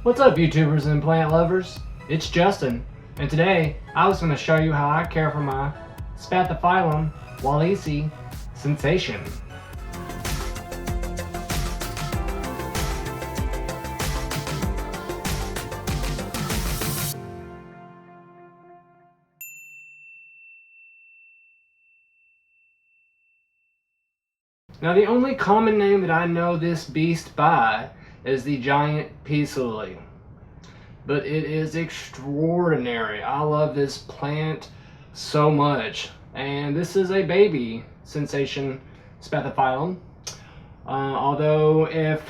What's up, YouTubers and plant lovers? It's Justin, and today I was going to show you how I care for my Spathiphyllum Walesi sensation. Now, the only common name that I know this beast by is the giant peace lily, but it is extraordinary. I love this plant so much, and this is a baby sensation Spathiphyllum. Although if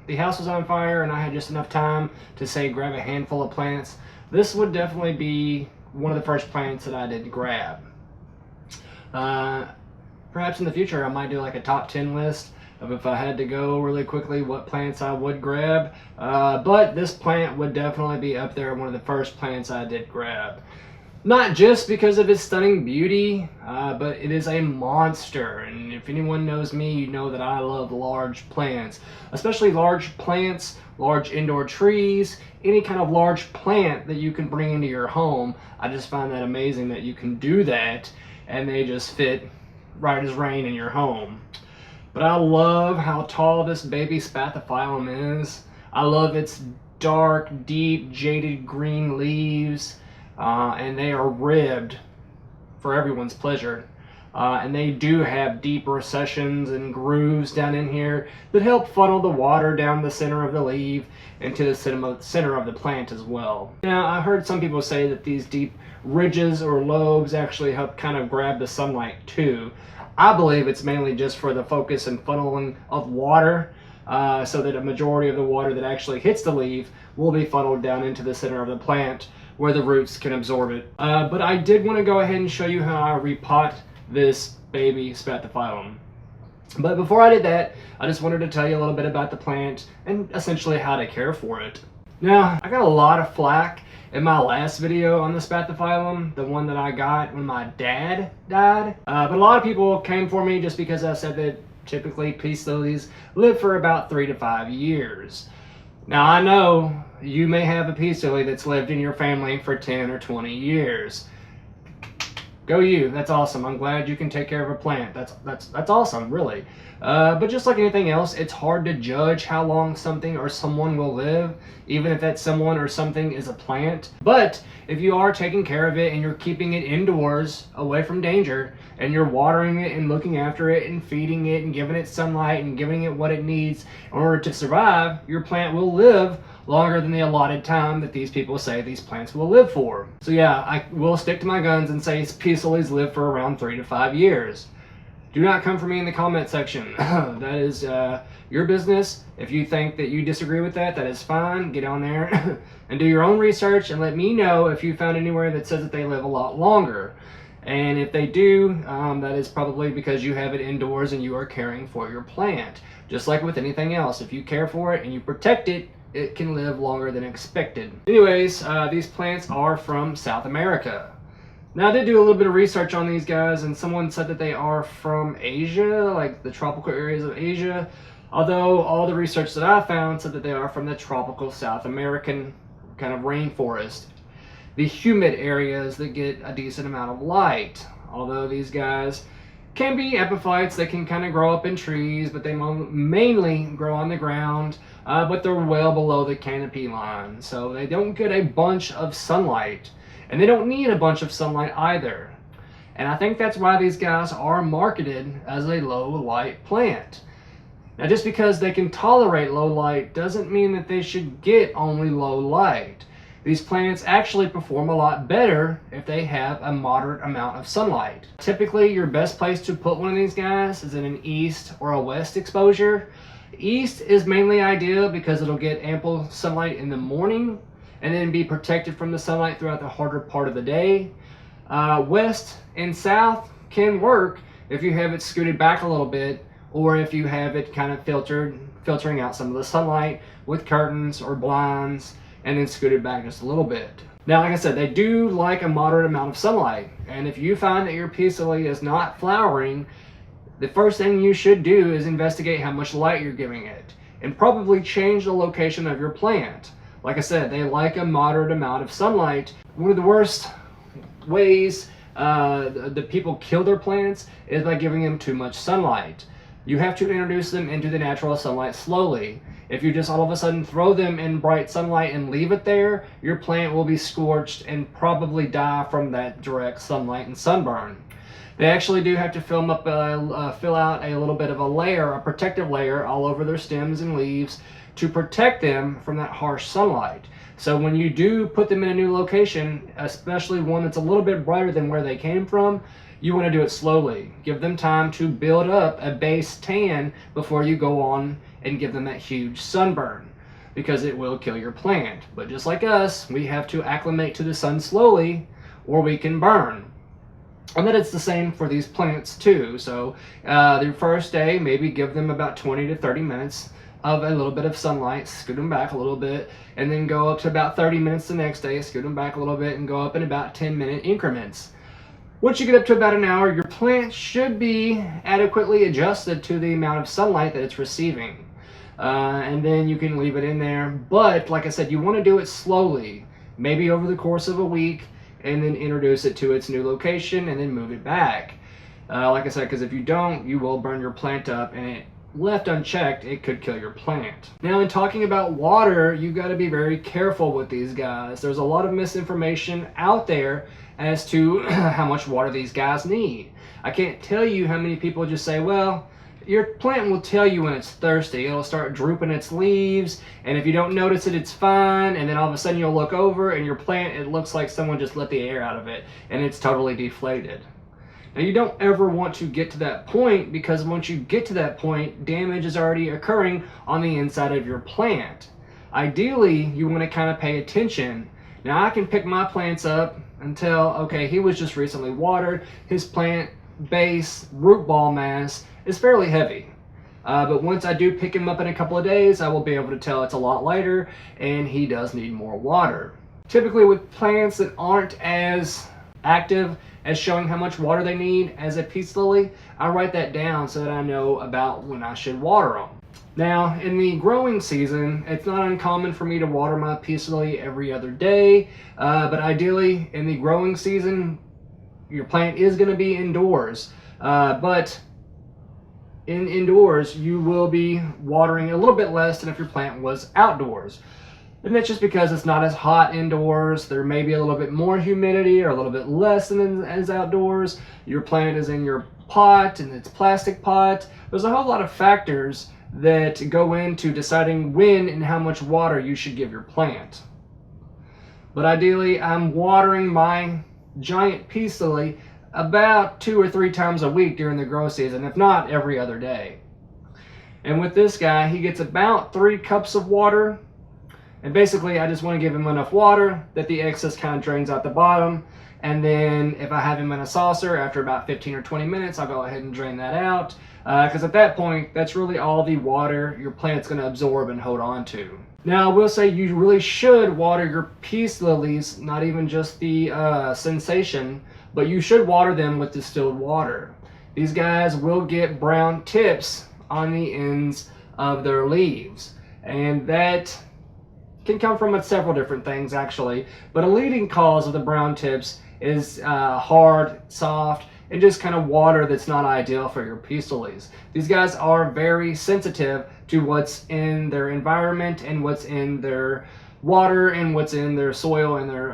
the house was on fire and I had just enough time to say grab a handful of plants, this would definitely be one of the first plants that I did grab. Perhaps in the future I might do like a top 10 list of if I had to go really quickly what plants I would grab, but this plant would definitely be up there, one of the first plants I did grab. Not just because of its stunning beauty, but it is a monster, and if anyone knows me, you know that I love large plants, especially large plants, large indoor trees, any kind of large plant that you can bring into your home. I just find that amazing that you can do that and they just fit right as rain in your home. But I love how tall this baby Spathiphyllum is. I love its dark, deep, jaded green leaves, and they are ribbed for everyone's pleasure. And they do have deep recessions and grooves down in here that help funnel the water down the center of the leaf into the center of the plant as well. Now, I heard some people say that these deep ridges or lobes actually help kind of grab the sunlight too. I believe it's mainly just for the focus and funneling of water, so that a majority of the water that actually hits the leaf will be funneled down into the center of the plant where the roots can absorb it. But I did want to go ahead and show you how I repot this baby Spathiphyllum. But before I did that, I just wanted to tell you a little bit about the plant and essentially how to care for it. Now, I got a lot of flack in my last video on the Spathiphyllum, the one that I got when my dad died. But a lot of people came for me just because I said that typically peace lilies live for about 3 to 5 years. Now, I know you may have a peace lily that's lived in your family for 10 or 20 years. Go you, that's awesome. I'm glad you can take care of a plant. That's awesome, really. But just like anything else, it's hard to judge how long something or someone will live, even if that someone or something is a plant. But if you are taking care of it and you're keeping it indoors, away from danger, and you're watering it and looking after it and feeding it and giving it sunlight and giving it what it needs in order to survive, your plant will live longer than the allotted time that these people say these plants will live for. So yeah, I will stick to my guns and say peace lilies live for around 3 to 5 years. Do not come for me in the comment section. That is your business. If you think that you disagree with that, that is fine. Get on there and do your own research and let me know if you found anywhere that says that they live a lot longer. And if they do, that is probably because you have it indoors and you are caring for your plant. Just like with anything else, if you care for it and you protect it, it can live longer than expected. Anyways, these plants are from South America. Now, I did do a little bit of research on these guys, and someone said that they are from Asia, like the tropical areas of Asia, although all the research that I found said that they are from the tropical South American kind of rainforest, the humid areas that get a decent amount of light. Although these guys can be epiphytes, they can kind of grow up in trees, but they mainly grow on the ground, but they're well below the canopy line, so they don't get a bunch of sunlight. And they don't need a bunch of sunlight either. And I think that's why these guys are marketed as a low light plant. Now, just because they can tolerate low light doesn't mean that they should get only low light. These plants actually perform a lot better if they have a moderate amount of sunlight. Typically, your best place to put one of these guys is in an east or a west exposure. East is mainly ideal because it'll get ample sunlight in the morning and then be protected from the sunlight throughout the harder part of the day. West and south can work if you have it scooted back a little bit, or if you have it kind of filtering out some of the sunlight with curtains or blinds, and then scooted back just a little bit. Now, like I said, they do like a moderate amount of sunlight, and if you find that your peace lily is not flowering, the first thing you should do is investigate how much light you're giving it, and probably change the location of your plant. Like I said, they like a moderate amount of sunlight. One of the worst ways that people kill their plants is by giving them too much sunlight. You have to introduce them into the natural sunlight slowly. If you just all of a sudden throw them in bright sunlight and leave it there, your plant will be scorched and probably die from that direct sunlight and sunburn. They actually do have to fill out a little bit of a layer, a protective layer all over their stems and leaves to protect them from that harsh sunlight. So when you do put them in a new location, especially one that's a little bit brighter than where they came from, you want to do it slowly. Give them time to build up a base tan before you go on and give them that huge sunburn, because it will kill your plant. But just like us, we have to acclimate to the sun slowly or we can burn. And that it's the same for these plants too. So the first day, maybe give them about 20 to 30 minutes of a little bit of sunlight, scoot them back a little bit, and then go up to about 30 minutes the next day, scoot them back a little bit, and go up in about 10-minute increments. Once you get up to about an hour, your plant should be adequately adjusted to the amount of sunlight that it's receiving. And then you can leave it in there. But like I said, you want to do it slowly, maybe over the course of a week, and then introduce it to its new location and then move it back. Like I said, because if you don't, you will burn your plant up, and it left unchecked, it could kill your plant. Now, in talking about water, you got to be very careful with these guys. There's a lot of misinformation out there as to how much water these guys need. I can't tell you how many people just say, well, your plant will tell you when it's thirsty. It'll start drooping its leaves, and if you don't notice it, it's fine, and then all of a sudden you'll look over and your plant, it looks like someone just let the air out of it and it's totally deflated. Now, you don't ever want to get to that point, because once you get to that point, damage is already occurring on the inside of your plant. Ideally, you want to kind of pay attention. Now, I can pick my plants up and tell, okay, he was just recently watered. His plant base root ball mass is fairly heavy. But once I do pick him up in a couple of days, I will be able to tell it's a lot lighter and he does need more water. Typically with plants that aren't as active as showing how much water they need as a peace lily, I write that down so that I know about when I should water them. Now, in the growing season, it's not uncommon for me to water my peace lily every other day, but ideally in the growing season, your plant is going to be indoors, but indoors you will be watering a little bit less than if your plant was outdoors. And that's just because it's not as hot indoors. There may be a little bit more humidity or a little bit less than as outdoors. Your plant is in your pot, and it's plastic pot. There's a whole lot of factors that go into deciding when and how much water you should give your plant. But ideally, I'm watering my giant peace lily about 2 or 3 times a week during the grow season, if not every other day. And with this guy, he gets about 3 cups of water. And basically, I just want to give him enough water that the excess kind of drains out the bottom. And then if I have him in a saucer, after about 15 or 20 minutes, I'll go ahead and drain that out. Because at that point, that's really all the water your plant's going to absorb and hold on to. Now, I will say you really should water your peace lilies, not even just the sensation, but you should water them with distilled water. These guys will get brown tips on the ends of their leaves. And that can come from several different things actually, but a leading cause of the brown tips is hard, soft, and just kind of water that's not ideal for your peace lilies. These guys are very sensitive to what's in their environment and what's in their water and what's in their soil and their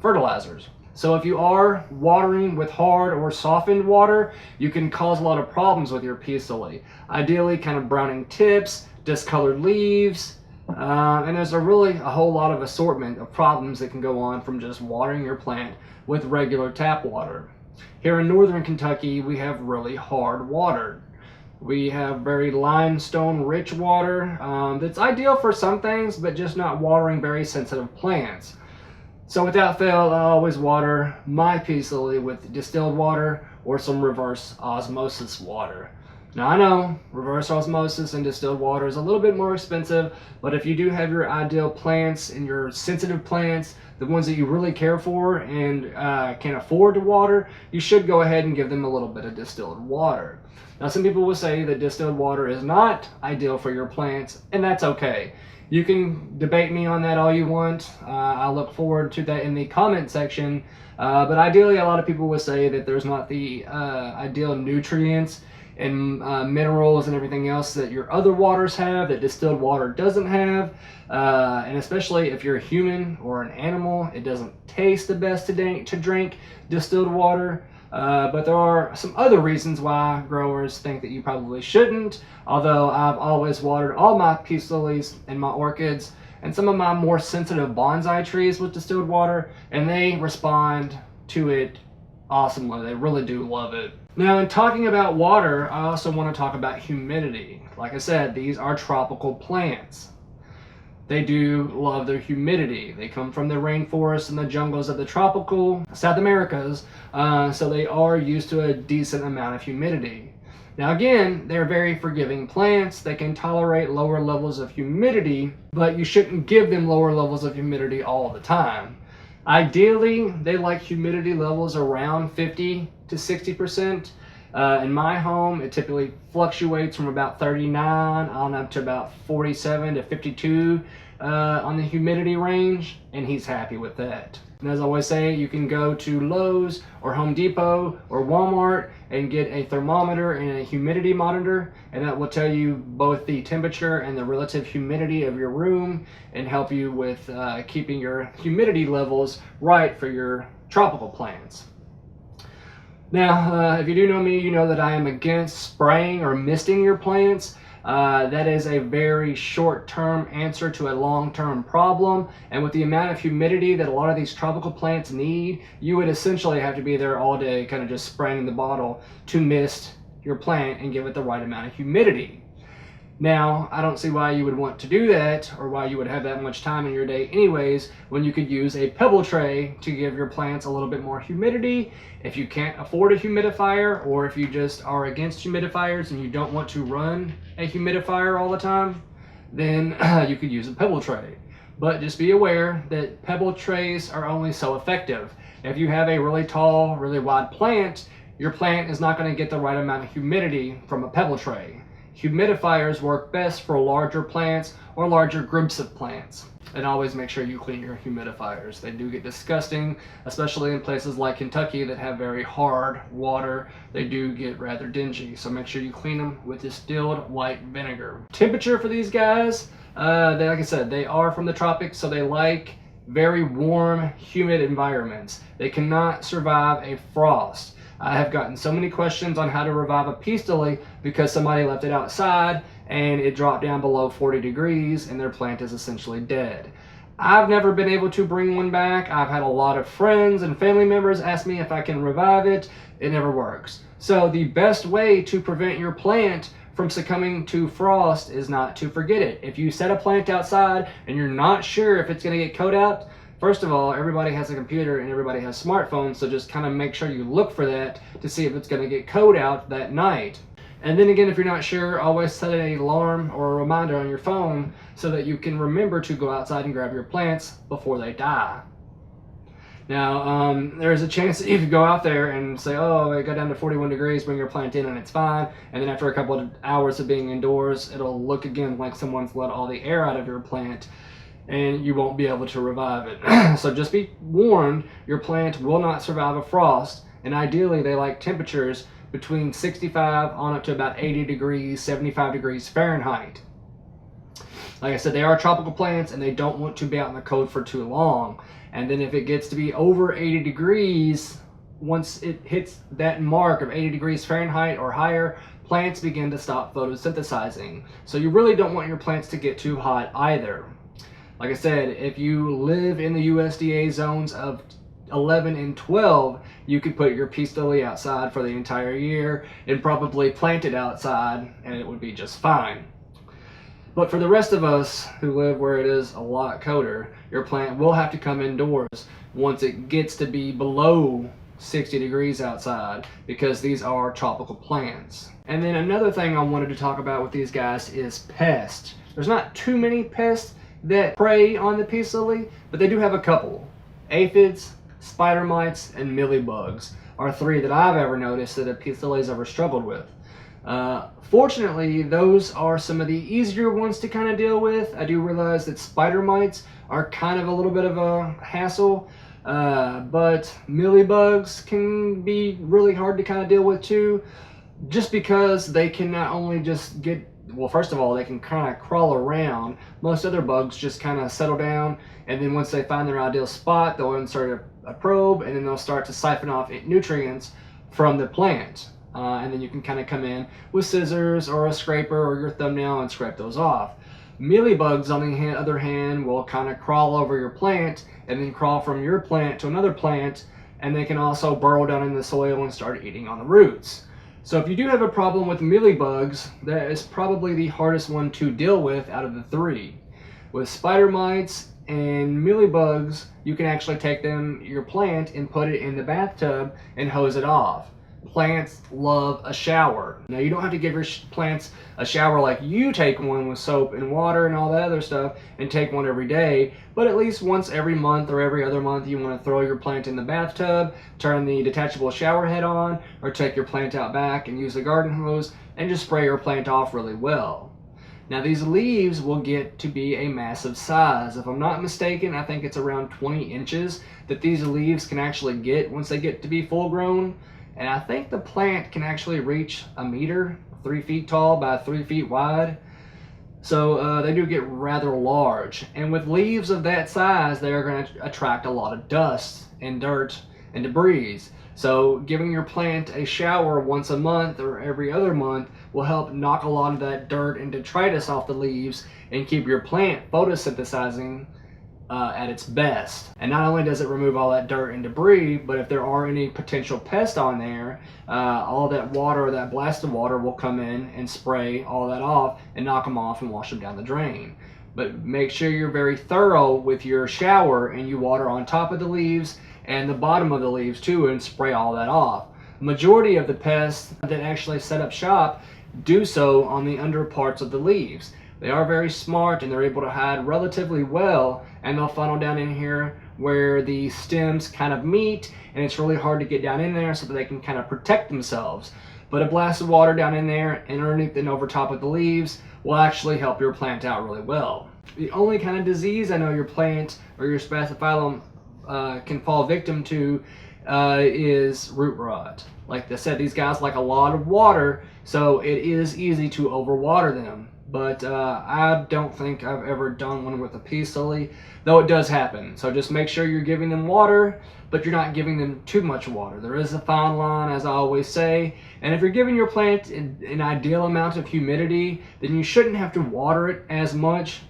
fertilizers. So if you are watering with hard or softened water, you can cause a lot of problems with your peace lily. Ideally, kind of browning tips, discolored leaves, and there's a whole lot of assortment of problems that can go on from just watering your plant with regular tap water. Here in northern Kentucky, we have really hard water. We have very limestone rich water that's ideal for some things, but just not watering very sensitive plants. So without fail, I always water my peace lily with distilled water or some reverse osmosis water. Now, I know reverse osmosis and distilled water is a little bit more expensive, but if you do have your ideal plants and your sensitive plants, the ones that you really care for and can afford to water, you should go ahead and give them a little bit of distilled water. Now, some people will say that distilled water is not ideal for your plants, and that's okay. You can debate me on that all you want. I look forward to that in the comment section. But ideally, a lot of people would say that there's not the ideal nutrients and minerals and everything else that your other waters have, that distilled water doesn't have. And especially if you're a human or an animal, it doesn't taste the best to drink distilled water. But there are some other reasons why growers think that you probably shouldn't. Although I've always watered all my peace lilies and my orchids and some of my more sensitive bonsai trees with distilled water, and they respond to it awesomely. They really do love it. Now, in talking about water, I also want to talk about humidity. Like I said, these are tropical plants. They do love their humidity. They come from the rainforests and the jungles of the tropical South Americas, so they are used to a decent amount of humidity. Now again, they're very forgiving plants. They can tolerate lower levels of humidity, but you shouldn't give them lower levels of humidity all the time. Ideally, they like humidity levels around 50 to 60%. In my home, it typically fluctuates from about 39 on up to about 47 to 52 on the humidity range, and he's happy with that. And as I always say, you can go to Lowe's or Home Depot or Walmart and get a thermometer and a humidity monitor, and that will tell you both the temperature and the relative humidity of your room and help you with keeping your humidity levels right for your tropical plants. Now, if you do know me, you know that I am against spraying or misting your plants. That is a very short-term answer to a long-term problem, and with the amount of humidity that a lot of these tropical plants need, you would essentially have to be there all day kind of just spraying the bottle to mist your plant and give it the right amount of humidity. Now, I don't see why you would want to do that, or why you would have that much time in your day anyways, when you could use a pebble tray to give your plants a little bit more humidity. If you can't afford a humidifier, or if you just are against humidifiers and you don't want to run a humidifier all the time, then you could use a pebble tray. But just be aware that pebble trays are only so effective. If you have a really tall, really wide plant, your plant is not going to get the right amount of humidity from a pebble tray. Humidifiers work best for larger plants or larger groups of plants. And always make sure you clean your humidifiers. They do get disgusting, especially in places like Kentucky that have very hard water. They do get rather dingy, so make sure you clean them with distilled white vinegar. Temperature for these guys, like I said, they are from the tropics, so they like very warm, humid environments. They cannot survive a frost. I have gotten so many questions on how to revive a peace lily because somebody left it outside and it dropped down below 40 degrees and their plant is essentially dead. I've never been able to bring one back. I've had a lot of friends and family members ask me if I can revive it. It never works. So the best way to prevent your plant from succumbing to frost is not to forget it. If you set a plant outside and you're not sure if it's going to get coat out, first of all, everybody has a computer and everybody has smartphones, so just kind of make sure you look for that to see if it's going to get coat out that night. And then again, if you're not sure, always set an alarm or a reminder on your phone so that you can remember to go outside and grab your plants before they die. Now, there's a chance that you could go out there and say, oh, it got down to 41 degrees, bring your plant in and it's fine. And then after a couple of hours of being indoors, it'll look again like someone's let all the air out of your plant, and you won't be able to revive it. So just be warned, your plant will not survive a frost, and ideally they like temperatures between 65 on up to about 80 degrees, 75 degrees Fahrenheit. Like I said, they are tropical plants and they don't want to be out in the cold for too long. And then if it gets to be over 80 degrees, once it hits that mark of 80 degrees Fahrenheit or higher, plants begin to stop photosynthesizing. So you really don't want your plants to get too hot either. Like I said, if you live in the USDA zones of 11 and 12, you could put your peace lily outside for the entire year and probably plant it outside and it would be just fine. But for the rest of us who live where it is a lot colder, your plant will have to come indoors once it gets to be below 60 degrees outside, because these are tropical plants. And then another thing I wanted to talk about with these guys is pests. There's not too many pests that prey on the peace lily, but they do have a couple. Aphids, spider mites, and mealybugs are three that I've ever noticed that a peace lily's ever struggled with. Fortunately, those are some of the easier ones to kind of deal with. I do realize that spider mites are kind of a little bit of a hassle, but mealybugs can be really hard to kind of deal with too, just because they can not only just get, well, first of all, they can kind of crawl around. Most other bugs just kind of settle down, and then once they find their ideal spot, they'll insert a probe, and then they'll start to siphon off nutrients from the plant. And then you can kind of come in with scissors or a scraper or your thumbnail and scrape those off. Mealybugs, on the other hand, will kind of crawl over your plant and then crawl from your plant to another plant, and they can also burrow down in the soil and start eating on the roots. So if you do have a problem with mealybugs, that is probably the hardest one to deal with out of the three. With spider mites and mealybugs, you can actually take your plant and put it in the bathtub and hose it off. Plants love a shower. Now, you don't have to give your plants a shower like you take one with soap and water and all that other stuff and take one every day, but at least once every month or every other month you want to throw your plant in the bathtub, turn the detachable shower head on, or take your plant out back and use the garden hose and just spray your plant off really well. Now, these leaves will get to be a massive size. If I'm not mistaken, I think it's around 20 inches that these leaves can actually get once they get to be full grown. And I think the plant can actually reach a meter, 3 feet tall by 3 feet wide. So they do get rather large. And with leaves of that size, they are going to attract a lot of dust and dirt and debris. So giving your plant a shower once a month or every other month will help knock a lot of that dirt and detritus off the leaves and keep your plant photosynthesizing at its best. And not only does it remove all that dirt and debris, but if there are any potential pests on there, all that water, that blasted water, will come in and spray all that off and knock them off and wash them down the drain. But make sure you're very thorough with your shower and you water on top of the leaves and the bottom of the leaves too and spray all that off. Majority of the pests that actually set up shop do so on the under parts of the leaves. They are very smart and they're able to hide relatively well, and they'll funnel down in here where the stems kind of meet, and it's really hard to get down in there so that they can kind of protect themselves. But a blast of water down in there and underneath and over top of the leaves will actually help your plant out really well. The only kind of disease I know your plant or your Spathiphyllum can fall victim to is root rot. Like I said, these guys like a lot of water, so it is easy to overwater them. But I don't think I've ever done one with a peace lily, though it does happen. So just make sure you're giving them water, but you're not giving them too much water. There is a fine line, as I always say, and if you're giving your plant an ideal amount of humidity, then you shouldn't have to water it as much,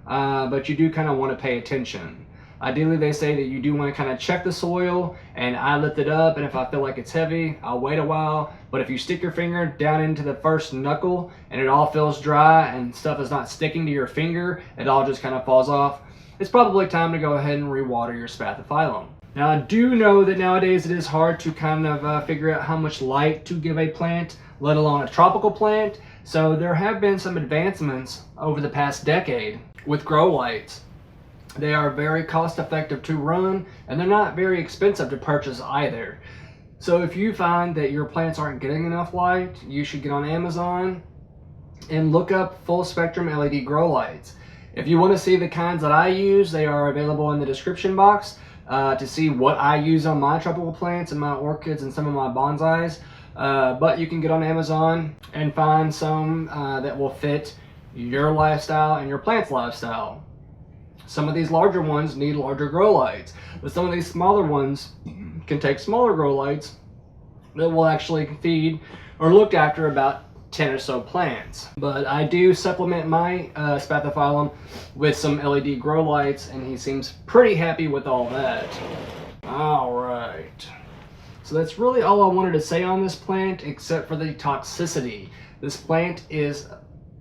but you do kind of want to pay attention. Ideally, they say that you do want to kind of check the soil, and I lift it up, and if I feel like it's heavy, I'll wait a while. But if you stick your finger down into the first knuckle and it all feels dry and stuff is not sticking to your finger, it all just kind of falls off, it's probably time to go ahead and rewater your Spathiphyllum. Now, I do know that nowadays it is hard to kind of figure out how much light to give a plant, let alone a tropical plant. So there have been some advancements over the past decade with grow lights. They are very cost effective to run, and they're not very expensive to purchase either. So if you find that your plants aren't getting enough light, you should get on Amazon and look up full spectrum LED grow lights. If you want to see the kinds that I use, they are available in the description box to see what I use on my tropical plants and my orchids and some of my bonsais. But you can get on Amazon and find some that will fit your lifestyle and your plant's lifestyle. Some of these larger ones need larger grow lights, but some of these smaller ones can take smaller grow lights that will actually feed or look after about 10 or so plants. But I do supplement my Spathiphyllum with some LED grow lights, and he seems pretty happy with all that. Alright, so that's really all I wanted to say on this plant, except for the toxicity. This plant is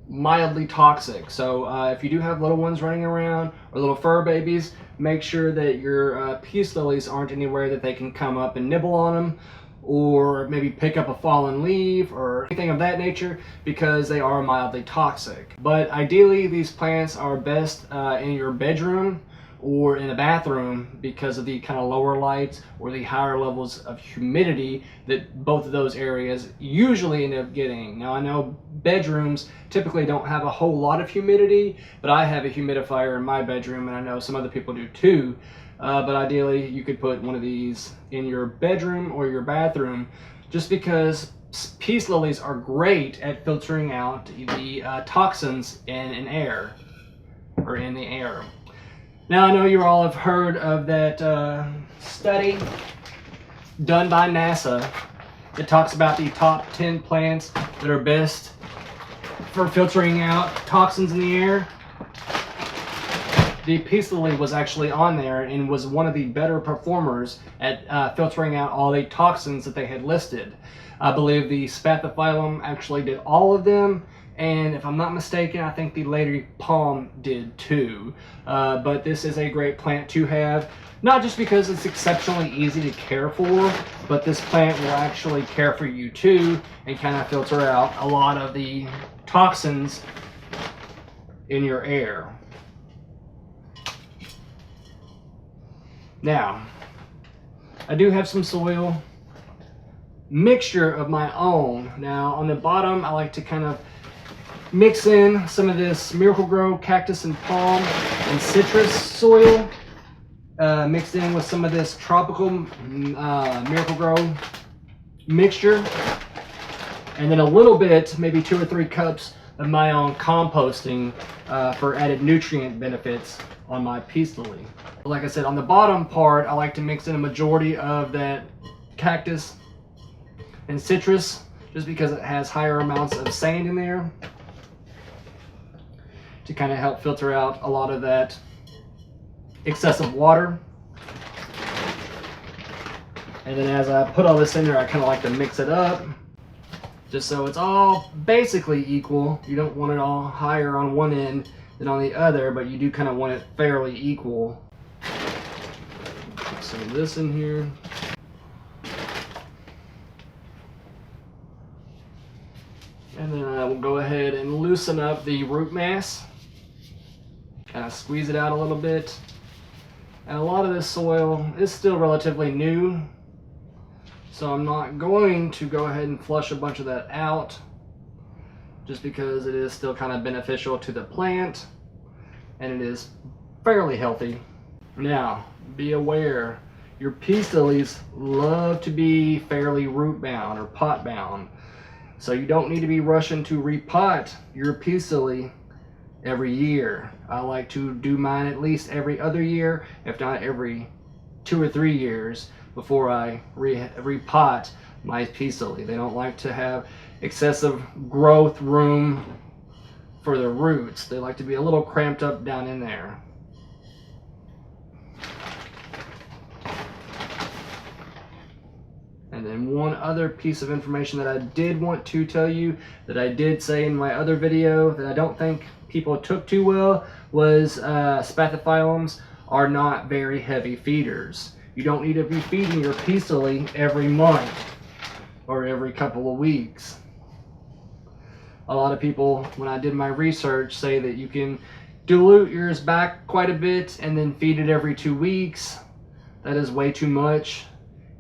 mildly toxic, so if you do have little ones running around or little fur babies, make sure that your peace lilies aren't anywhere that they can come up and nibble on them, or maybe pick up a fallen leaf or anything of that nature, because they are mildly toxic. But ideally, these plants are best in your bedroom or in a bathroom because of the kind of lower lights or the higher levels of humidity that both of those areas usually end up getting. Now I know bedrooms typically don't have a whole lot of humidity, but I have a humidifier in my bedroom, and I know some other people do too. But ideally you could put one of these in your bedroom or your bathroom, just because peace lilies are great at filtering out the toxins in air, or in the air. Now I know you all have heard of that study done by NASA that talks about the top 10 plants that are best for filtering out toxins in the air. The peace lily was actually on there and was one of the better performers at filtering out all the toxins that they had listed. I believe the Spathiphyllum actually did all of them, and if I'm not mistaken, I think the lady palm did too. But this is a great plant to have, not just because it's exceptionally easy to care for, but this plant will actually care for you too and kind of filter out a lot of the toxins in your air. Now, I do have some soil mixture of my own. Now on the bottom, I like to kind of mix in some of this Miracle-Gro cactus and palm and citrus soil, mixed in with some of this tropical Miracle-Gro mixture, and then a little bit, maybe 2 or 3 cups of my own composting for added nutrient benefits on my peace lily. Like I said, on the bottom part, I like to mix in a majority of that cactus and citrus, just because it has higher amounts of sand in there, to kind of help filter out a lot of that excessive water. And then as I put all this in there, I kind of like to mix it up just so it's all basically equal. You don't want it all higher on one end than on the other, but you do kind of want it fairly equal. Put some of this in here. And then I will go ahead and loosen up the root mass. Kind of squeeze it out a little bit. And a lot of this soil is still relatively new, so I'm not going to go ahead and flush a bunch of that out, just because it is still kind of beneficial to the plant and it is fairly healthy. Now, be aware, your peace lilies love to be fairly root bound or pot bound. So you don't need to be rushing to repot your peace lily every year. I like to do mine at least every other year, if not every 2 or 3 years, before I repot my peace lily. They don't like to have excessive growth room for the roots. They like to be a little cramped up down in there. And then one other piece of information that I did want to tell you, that I did say in my other video that I don't think people took too well, was Spathiphyllums are not very heavy feeders. You don't need to be feeding your peace lily every month or every couple of weeks. A lot of people, when I did my research, say that you can dilute yours back quite a bit and then feed it every 2 weeks. That is way too much.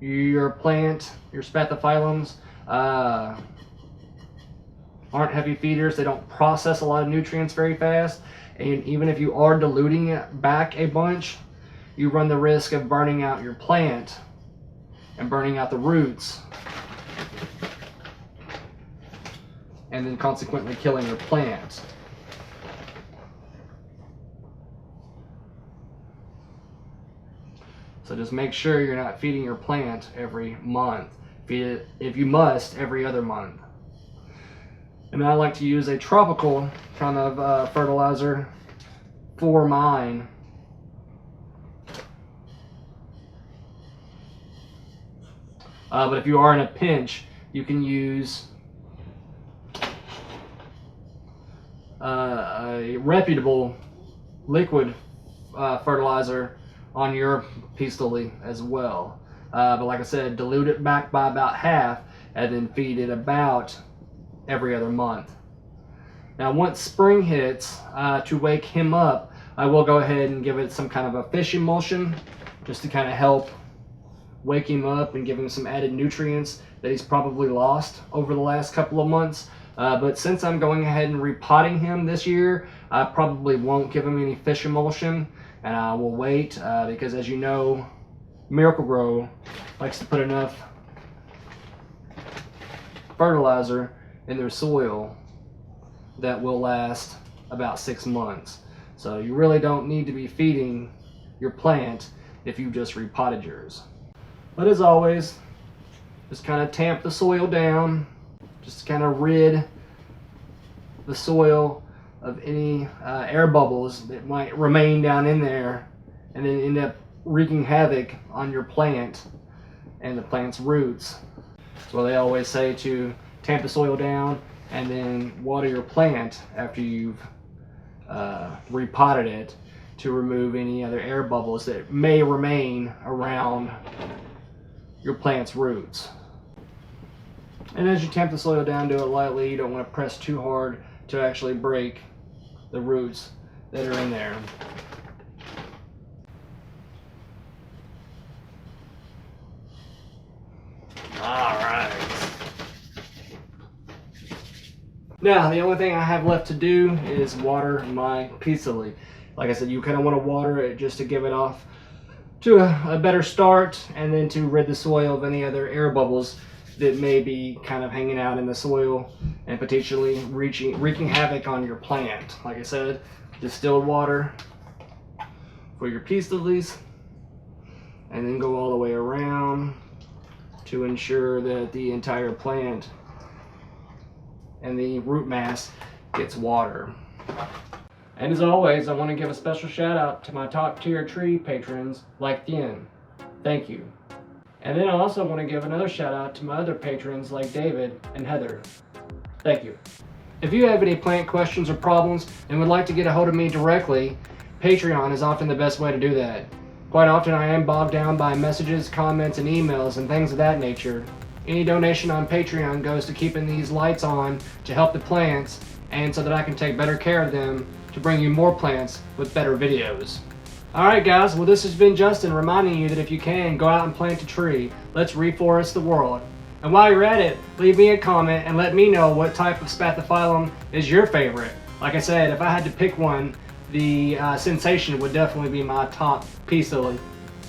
Your plant, your Spathiphyllums, aren't heavy feeders. They don't process a lot of nutrients very fast, and even if you are diluting it back a bunch, you run the risk of burning out your plant and burning out the roots, and then consequently killing your plant. So just make sure you're not feeding your plant every month. Feed it, if you must, every other month. And I like to use a tropical kind of fertilizer for mine. But if you are in a pinch, you can use a reputable liquid fertilizer on your peace lily as well. But like I said, dilute it back by about half and then feed it about every other month. Now once spring hits, to wake him up, I will go ahead and give it some kind of a fish emulsion just to kind of help wake him up and give him some added nutrients that he's probably lost over the last couple of months. But since I'm going ahead and repotting him this year, I probably won't give him any fish emulsion, and I will wait because, as you know, Miracle-Gro likes to put enough fertilizer in their soil that will last about 6 months. So you really don't need to be feeding your plant if you just repotted yours. But as always, just kind of tamp the soil down, just kind of rid the soil of any air bubbles that might remain down in there and then end up wreaking havoc on your plant and the plant's roots. So they always say to tamp the soil down and then water your plant after you've repotted it to remove any other air bubbles that may remain around your plant's roots. And as you tamp the soil down, do it lightly. You don't want to press too hard to actually break the roots that are in there. Alright. Now, the only thing I have left to do is water my peace lily. Like I said, you kind of want to water it just to give it off to a better start, and then to rid the soil of any other air bubbles that may be kind of hanging out in the soil and potentially wreaking havoc on your plant. Like I said, distilled water for your peace lilies, and then go all the way around to ensure that the entire plant and the root mass gets water. And as always, I want to give a special shout out to my top tier tree patrons like Thien. Thank you. And then I also want to give another shout out to my other patrons like David and Heather. Thank you. If you have any plant questions or problems and would like to get a hold of me directly, Patreon is often the best way to do that. Quite often I am bogged down by messages, comments, and emails and things of that nature. Any donation on Patreon goes to keeping these lights on to help the plants, and so that I can take better care of them to bring you more plants with better videos. Alright guys, well this has been Justin reminding you that if you can, go out and plant a tree. Let's reforest the world. And while you're at it, leave me a comment and let me know what type of Spathiphyllum is your favorite. Like I said, if I had to pick one, the Sensation would definitely be my top peace lily.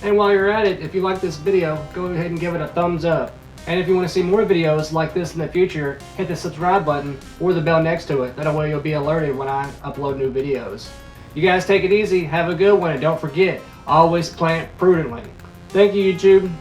And while you're at it, if you like this video, go ahead and give it a thumbs up. And if you want to see more videos like this in the future, hit the subscribe button or the bell next to it. That way you'll be alerted when I upload new videos. You guys take it easy, have a good one, and don't forget, always plant prudently. Thank you, YouTube.